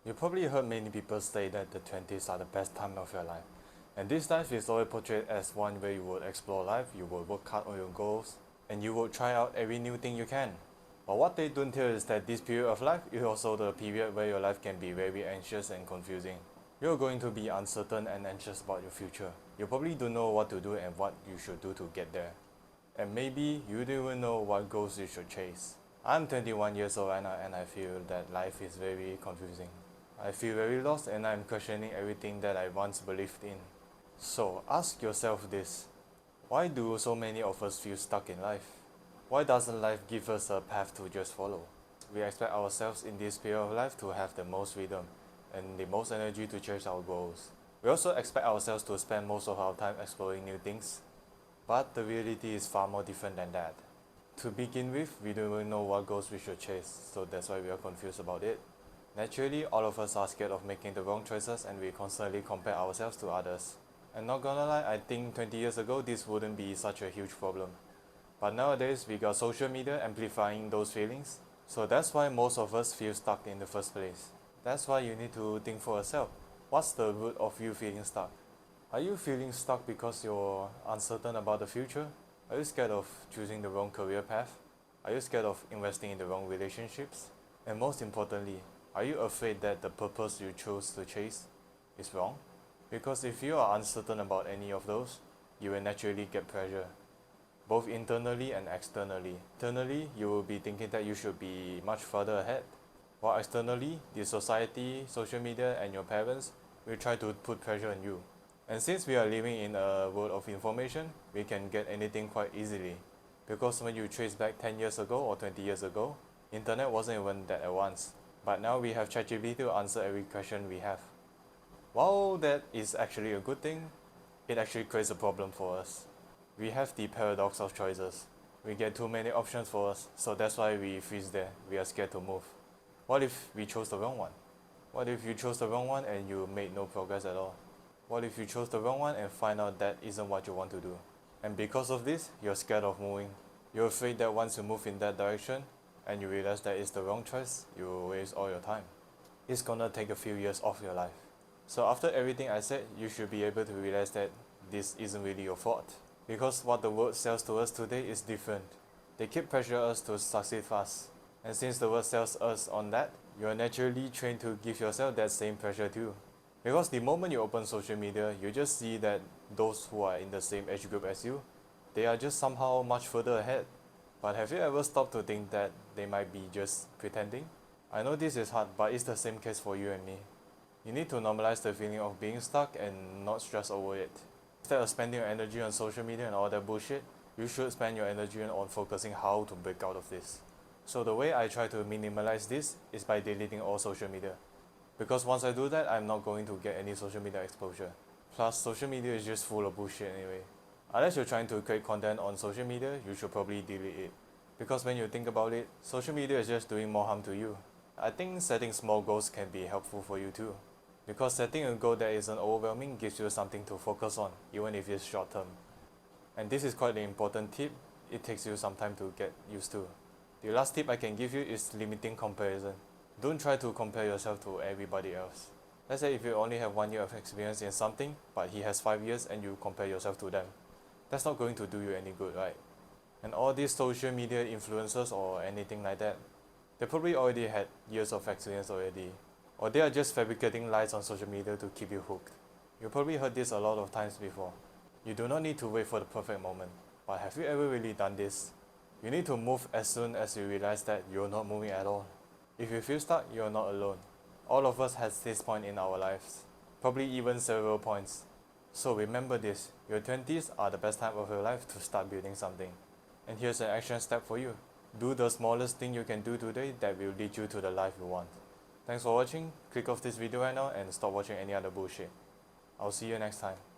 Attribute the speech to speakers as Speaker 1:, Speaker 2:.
Speaker 1: You probably heard many people say that the 20s are the best time of your life. And this life is always portrayed as one where you will explore life, you will work hard on your goals, and you will try out every new thing you can. But what they don't tell is that this period of life is also the period where your life can be very anxious and confusing. You're going to be uncertain and anxious about your future. You probably don't know what to do and what you should do to get there. And maybe you don't even know what goals you should chase. I'm 21 years old right now and I feel that life is very confusing. I feel very lost and I'm questioning everything that I once believed in. So ask yourself this: why do so many of us feel stuck in life? Why doesn't life give us a path to just follow? We expect ourselves in this period of life to have the most freedom and the most energy to chase our goals. We also expect ourselves to spend most of our time exploring new things, but the reality is far more different than that. To begin with, we don't even know what goals we should chase, so that's why we are confused about it. Naturally, all of us are scared of making the wrong choices and we constantly compare ourselves to others. And not gonna lie, I think 20 years ago this wouldn't be such a huge problem. But nowadays we got social media amplifying those feelings, so that's why most of us feel stuck in the first place. That's why you need to think for yourself. What's the root of you feeling stuck? Are you feeling stuck because you're uncertain about the future? Are you scared of choosing the wrong career path? Are you scared of investing in the wrong relationships? And most importantly, are you afraid that the purpose you chose to chase is wrong? Because if you are uncertain about any of those, you will naturally get pressure, both internally and externally. Internally, you will be thinking that you should be much further ahead, while externally, the society, social media, and your parents will try to put pressure on you. And since we are living in a world of information, we can get anything quite easily. Because when you trace back 10 years ago or 20 years ago, internet wasn't even that advanced. But now we have ChatGPT to answer every question we have. While that is actually a good thing, it actually creates a problem for us. We have the paradox of choices. We get too many options for us, so that's why we freeze there. We are scared to move. What if we chose the wrong one? What if you chose the wrong one and you made no progress at all? What if you chose the wrong one and find out that isn't what you want to do? And because of this, you're scared of moving. You're afraid that once you move in that direction and you realize that it's the wrong choice, you will waste all your time. It's gonna take a few years off your life. So after everything I said, you should be able to realize that this isn't really your fault. Because what the world sells to us today is different. They keep pressuring us to succeed fast. And since the world sells us on that, you are naturally trained to give yourself that same pressure too. Because the moment you open social media, you just see that those who are in the same age group as you, they are just somehow much further ahead. But have you ever stopped to think that they might be just pretending? I know this is hard, but it's the same case for you and me. You need to normalize the feeling of being stuck and not stress over it. Instead of spending your energy on social media and all that bullshit, you should spend your energy on focusing how to break out of this. So the way I try to minimalize this is by deleting all social media. Because once I do that, I'm not going to get any social media exposure. Plus, social media is just full of bullshit anyway. Unless you're trying to create content on social media, you should probably delete it. Because when you think about it, social media is just doing more harm to you. I think setting small goals can be helpful for you too. Because setting a goal that isn't overwhelming gives you something to focus on, even if it's short term. And this is quite an important tip. It takes you some time to get used to. The last tip I can give you is limiting comparison. Don't try to compare yourself to everybody else. Let's say if you only have 1 year of experience in something, but he has 5 years and you compare yourself to them. That's not going to do you any good, right? And all these social media influencers or anything like that, they probably already had years of experience already. Or they are just fabricating lies on social media to keep you hooked. You probably heard this a lot of times before. You do not need to wait for the perfect moment. But have you ever really done this? You need to move as soon as you realize that you're not moving at all. If you feel stuck, you're not alone. All of us has this point in our lives. Probably even several points. So remember this, your 20s are the best time of your life to start building something. And here's an action step for you. Do the smallest thing you can do today that will lead you to the life you want. Thanks for watching. Click off this video right now and stop watching any other bullshit. I'll see you next time.